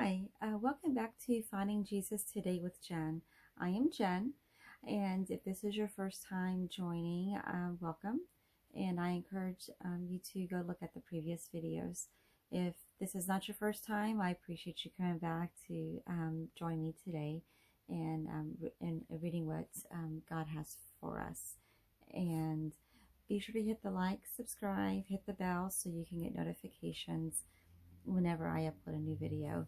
Hi, welcome back to Finding Jesus Today with Jen. I am Jen, and if this is your first time joining, welcome. And I encourage you to go look at the previous videos. If this is not your first time, I appreciate you coming back to join me today and reading what God has for us. And be sure to hit the like, subscribe, hit the bell so you can get notifications whenever I upload a new video.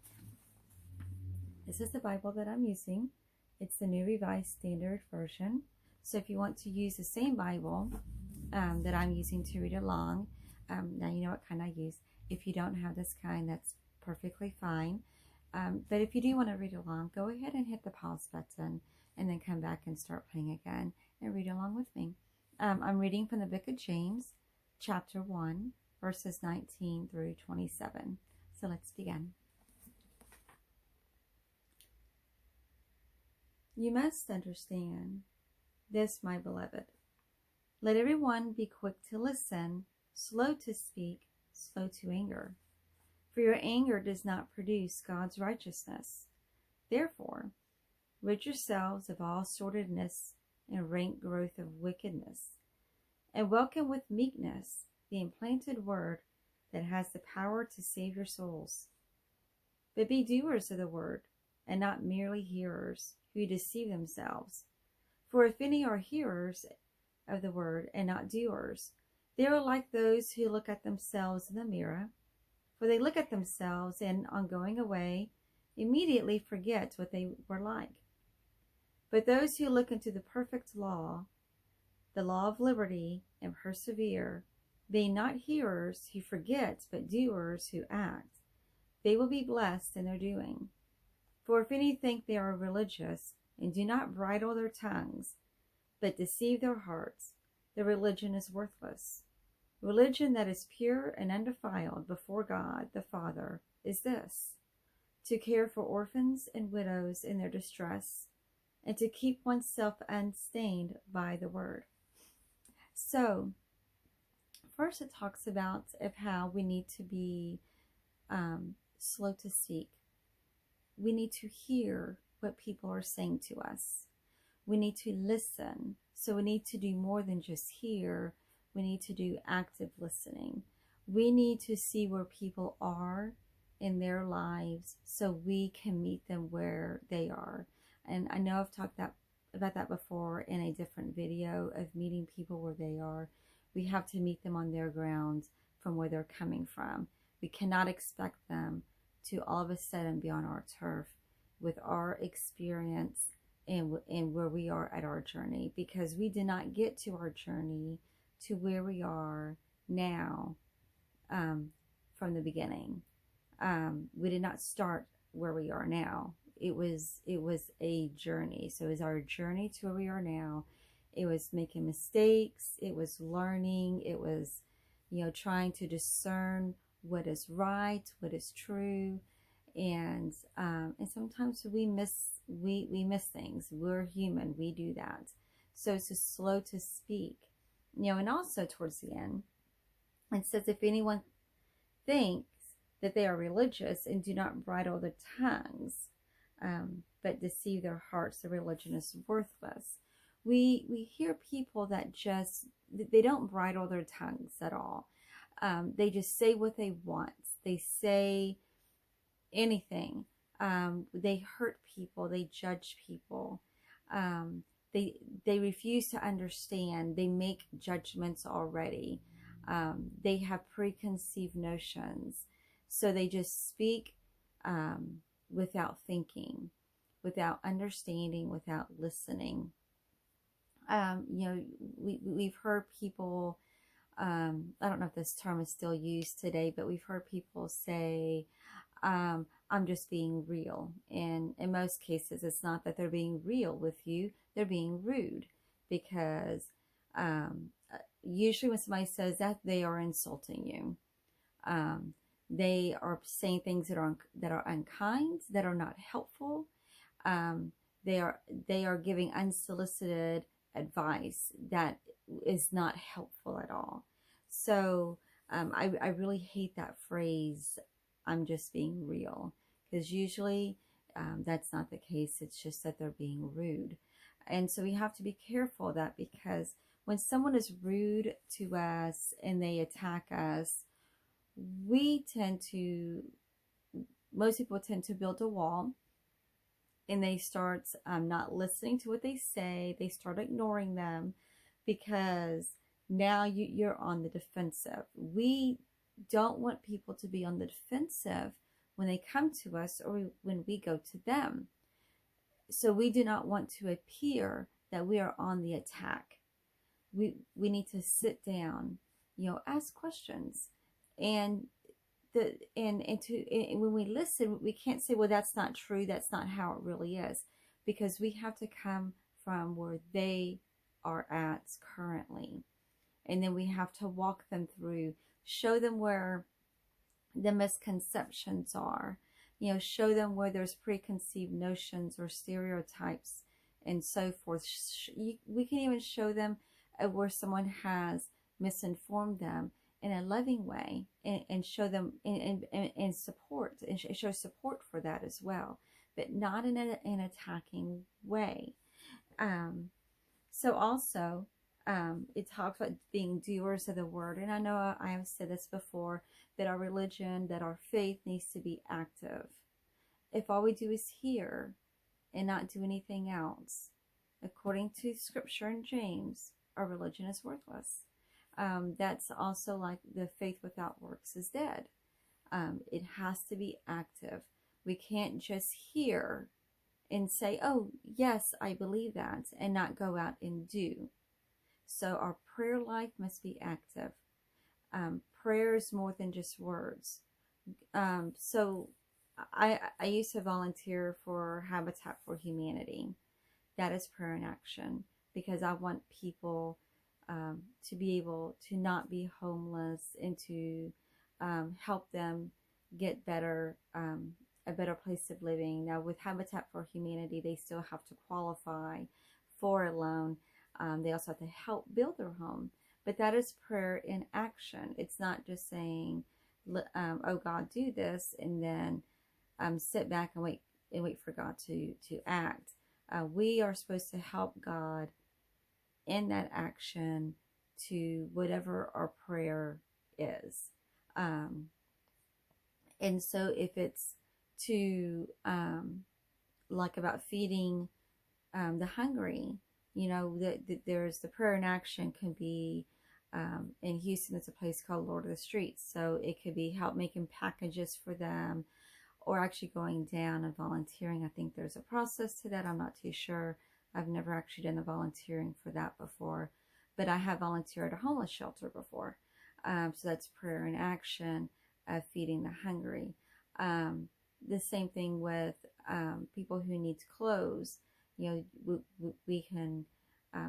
This is the Bible that I'm using. It's the New Revised Standard Version. So if you want to use the same Bible that I'm using to read along, now you know what kind I use. If you don't have this kind, that's perfectly fine. But if you do want to read along, go ahead and hit the pause button and then come back and start playing again and read along with me. I'm reading from the book of James, chapter 1, verses 19 through 27. So let's begin. You must understand this, my beloved. Let everyone be quick to listen, slow to speak, slow to anger. For your anger does not produce God's righteousness. Therefore, rid yourselves of all sordidness and rank growth of wickedness, and welcome with meekness the implanted word that has the power to save your souls. But be doers of the word, and not merely hearers, who deceive themselves. For if any are hearers of the word and not doers, they are like those who look at themselves in the mirror. For they look at themselves and, on going away, immediately forget what they were like. But those who look into the perfect law, the law of liberty, and persevere, being not hearers who forget, but doers who act, they will be blessed in their doing. For if any think they are religious, and do not bridle their tongues, but deceive their hearts, their religion is worthless. Religion that is pure and undefiled before God the Father is this: to care for orphans and widows in their distress, and to keep oneself unstained by the word. So, first it talks about how we need to be slow to speak. We need to hear what people are saying to us. We need to listen. So we need to do more than just hear. We need to do active listening. We need to see where people are in their lives so we can meet them where they are. And I know I've talked about that before in a different video of meeting people where they are. We have to meet them on their ground from where they're coming from. We cannot expect them to all of a sudden be on our turf with our experience and where we are at our journey, because we did not get to our journey to where we are now from the beginning. We did not start where we are now. It was a journey. So it was our journey to where we are now. It was making mistakes. It was learning. It was, trying to discern what is right, what is true, and sometimes we miss things. We're human. We do that. So it's just slow to speak, and also towards the end, it says, if anyone thinks that they are religious and do not bridle their tongues, but deceive their hearts, the religion is worthless. We hear people that they don't bridle their tongues at all. They just say what they want. They say anything. They hurt people. They judge people. They refuse to understand. They make judgments already. They have preconceived notions. So they just speak without thinking, without understanding, without listening. We've heard people, I don't know if this term is still used today, but we've heard people say, I'm just being real. And in most cases, it's not that they're being real with you, they're being rude, because usually when somebody says that, they are insulting you. They are saying things that are unkind, that are not helpful. They are giving unsolicited advice that is not helpful at all. So I really hate that phrase, I'm just being real, because usually that's not the case. It's just that they're being rude. And so we have to be careful of that, because when someone is rude to us and they attack us, we tend to, most people tend to build a wall, and they start not listening to what they say. They start ignoring them, because now you're on the defensive. We don't want people to be on the defensive when they come to us or when we go to them. So we do not want to appear that we are on the attack. We need to sit down, ask questions, and when we listen, we can't say, well, that's not true, that's not how it really is, because we have to come from where they are at currently, and then we have to walk them through, show them where the misconceptions are, show them where there's preconceived notions or stereotypes and so forth. We can even show them where someone has misinformed them in a loving way, and show them and support, and show support for that as well, but not in an attacking way. So also, it talks about being doers of the word. And I know I have said this before, that our religion, that our faith needs to be active. If all we do is hear and not do anything else, according to scripture in James, our religion is worthless. That's also like the faith without works is dead. It has to be active. We can't just hear and say, oh, yes, I believe that, and not go out and do. So our prayer life must be active. Prayer is more than just words. So I used to volunteer for Habitat for Humanity. That is prayer in action, because I want people to be able to not be homeless, and to help them get better, a better place of living. Now, with Habitat for Humanity, they still have to qualify for a loan. They also have to help build their home. But that is prayer in action. It's not just saying, oh, God, do this, and then sit back and wait for God to act. We are supposed to help God in that action to whatever our prayer is. And so if it's to, like about feeding the hungry, there's the prayer in action can be, in Houston, it's a place called Lord of the Streets. So it could be help making packages for them, or actually going down and volunteering. I think there's a process to that. I'm not too sure. I've never actually done the volunteering for that before, but I have volunteered at a homeless shelter before. So that's prayer in action, feeding the hungry. The same thing with people who needs clothes. We can,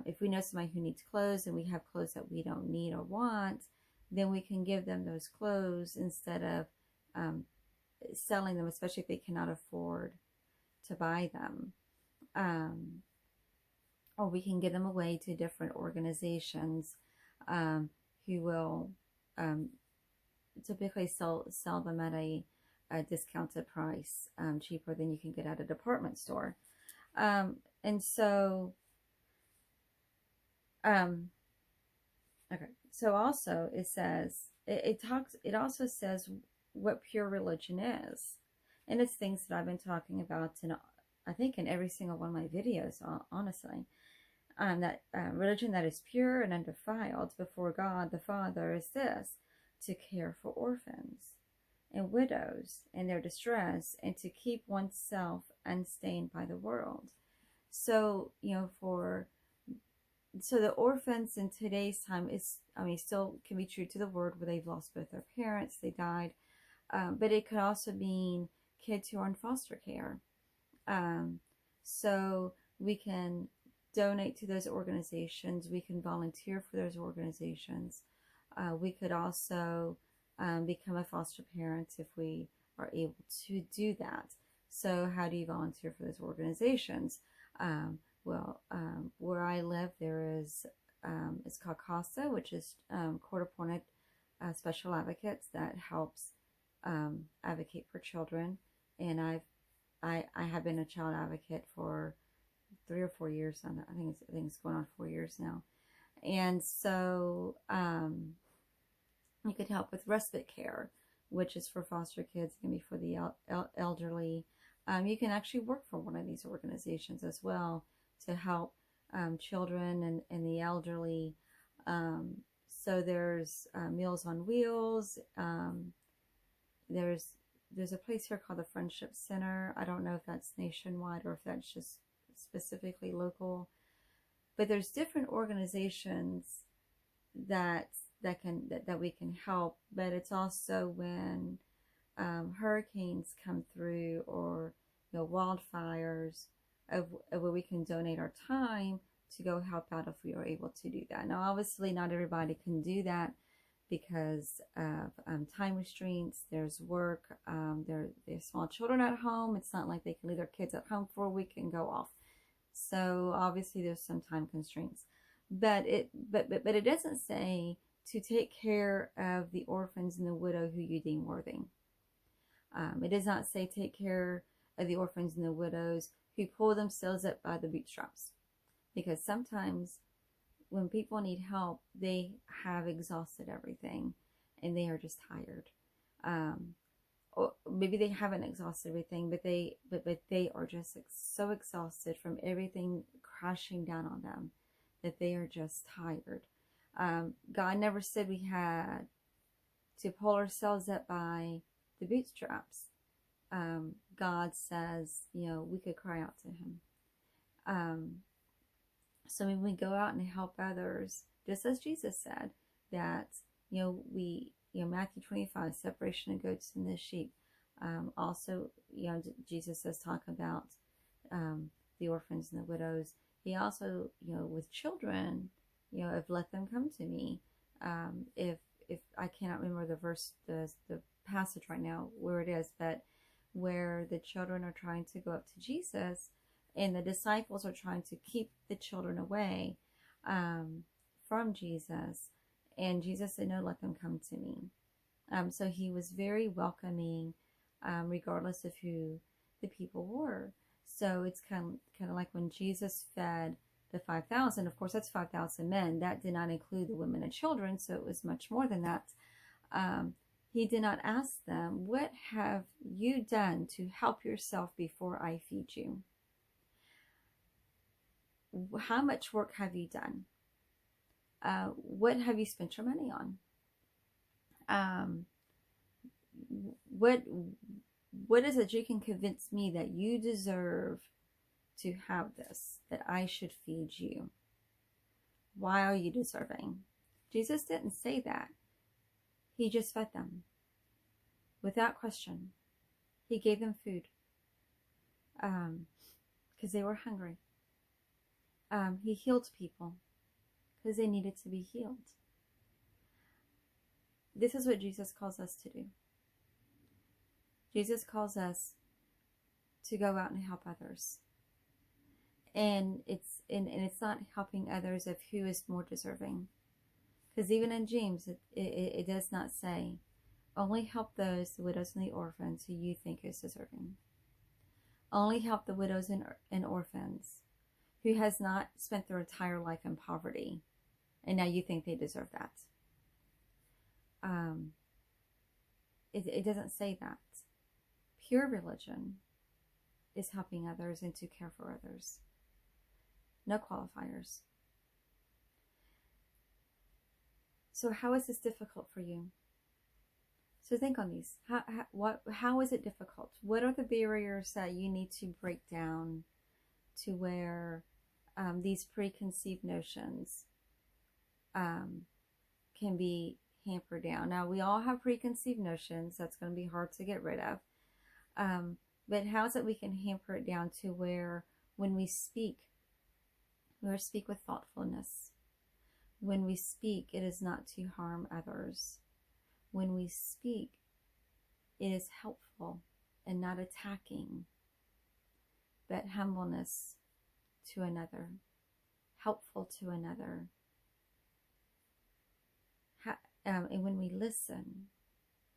if we know somebody who needs clothes and we have clothes that we don't need or want, then we can give them those clothes instead of selling them, especially if they cannot afford to buy them. Or we can give them away to different organizations who will typically sell them at a discounted price, cheaper than you can get at a department store. And so, okay. So also it says, it also says what pure religion is. And it's things that I've been talking about in, I think, in every single one of my videos, honestly. That religion that is pure and undefiled before God the Father is this: to care for orphans and widows in their distress, and to keep oneself unstained by the world. So, so the orphans in today's time is, still can be true to the word, where they've lost both their parents, they died. But it could also mean kids who are in foster care. So we can donate to those organizations. We can volunteer for those organizations. We could also become a foster parent if we are able to do that. So how do you volunteer for those organizations? Where I live, there is, it's called CASA, which is court-appointed special advocates that helps advocate for children and I have been a child advocate for 3 or 4 years now. I think it's going on 4 years now. And so you could help with respite care, which is for foster kids, it can be for the elderly. You can actually work for one of these organizations as well to help children and the elderly. So there's Meals on Wheels. There's a place here called the Friendship Center. I don't know if that's nationwide or if that's just specifically local, but there's different organizations that we can help. But it's also when hurricanes come through, or wildfires, where we can donate our time to go help out if we are able to do that. Now, obviously, not everybody can do that because of time restraints. There's work. There's small children at home. It's not like they can leave their kids at home for a week and go off. So obviously, there's some time constraints. But it doesn't say to take care of the orphans and the widow who you deem worthy. It does not say take care of the orphans and the widows who pull themselves up by the bootstraps. Because sometimes when people need help, they have exhausted everything and they are just tired. Or maybe they haven't exhausted everything, but they are just so exhausted from everything crashing down on them that they are just tired. God never said we had to pull ourselves up by the bootstraps. God says, we could cry out to him. So when we go out and help others, just as Jesus said, that, Matthew 25, separation of goats and the sheep. Also, Jesus says, talk about the orphans and the widows. He also, with children, if let them come to me. If I cannot remember the verse, the passage right now where it is, but where the children are trying to go up to Jesus, and the disciples are trying to keep the children away from Jesus. And Jesus said, no, let them come to me. So he was very welcoming, regardless of who the people were. So it's kind of like when Jesus fed the 5,000, of course, that's 5,000 men. That did not include the women and children, so it was much more than that. He did not ask them, what have you done to help yourself before I feed you? How much work have you done? What have you spent your money on? What is it you can convince me that you deserve to have this, that I should feed you? Why are you deserving? Jesus didn't say that. He just fed them without question. He gave them food because they were hungry. He healed people because they needed to be healed. This is what Jesus calls us to do. Jesus calls us to go out and help others. And it's not helping others of who is more deserving. Because even in James, it does not say, only help those, the widows and the orphans, who you think is deserving. Only help the widows and orphans who has not spent their entire life in poverty, and now you think they deserve that. It doesn't say that. Pure religion is helping others and to care for others. No qualifiers. So how is this difficult for you? So think on these. How is it difficult? What are the barriers that you need to break down to where these preconceived notions can be hampered down? Now, we all have preconceived notions. That's going to be hard to get rid of. But how is it we can hamper it down to where when we speak with thoughtfulness. When we speak, it is not to harm others. When we speak, it is helpful and not attacking, but humbleness to another, helpful to another. And when we listen,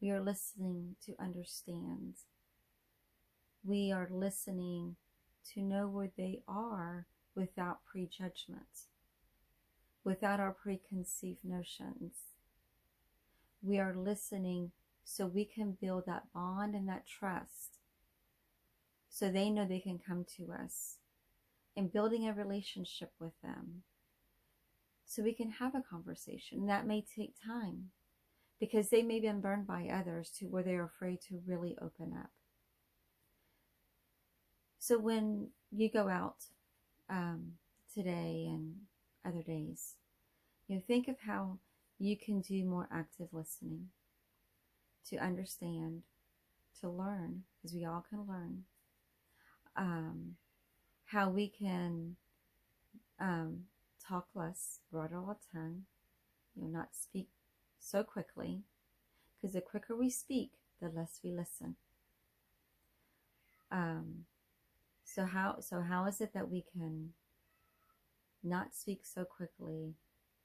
we are listening to understand. we are listening to know where they are without prejudgment, without our preconceived notions. We are listening so we can build that bond and that trust, so they know they can come to us, and building a relationship with them so we can have a conversation. That may take time because they may have been burned by others to where they're afraid to really open up. So when you go out today and other days, think of how you can do more active listening, to understand, to learn, because we all can learn, how we can talk less, bridle our tongue, not speak so quickly, because the quicker we speak, the less we listen. So how is it that we can not speak so quickly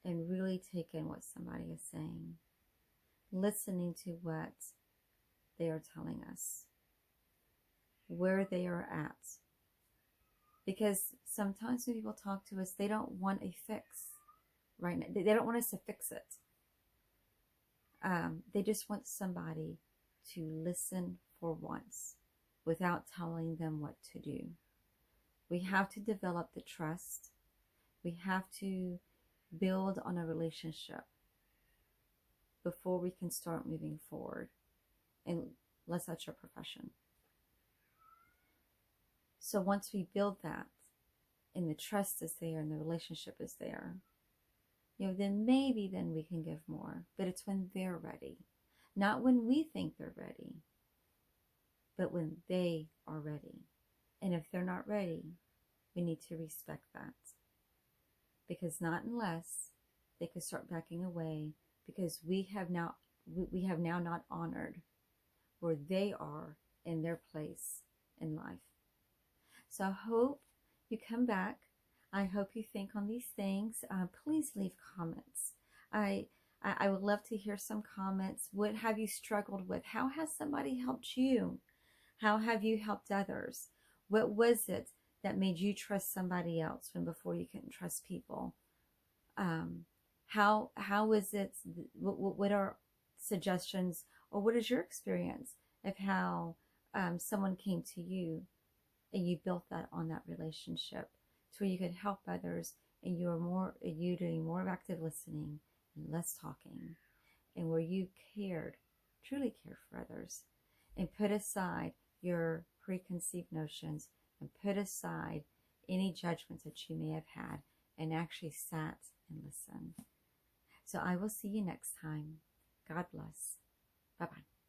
and really take in what somebody is saying, listening to what they are telling us, where they are at? Because sometimes when people talk to us, they don't want a fix right now. They don't want us to fix it. They just want somebody to listen for once without telling them what to do. We have to develop the trust. We have to build on a relationship before we can start moving forward, unless that's your profession. So once we build that, and the trust is there, and the relationship is there, then maybe then we can give more. But it's when they're ready. Not when we think they're ready, but when they are ready. And if they're not ready, we need to respect that. Because not unless they could start backing away, because we have now not honored where they are in their place in life. So I hope you come back. I hope you think on these things. Please leave comments. I would love to hear some comments. What have you struggled with? How has somebody helped you? How have you helped others? What was it that made you trust somebody else when before you couldn't trust people? How is it? What are suggestions, or what is your experience of how someone came to you and you built that on that relationship to where you could help others, and you doing more of active listening and less talking, and where you truly cared for others, and put aside your preconceived notions and put aside any judgments that you may have had, and actually sat and listened. So I will see you next time. God bless. Bye-bye.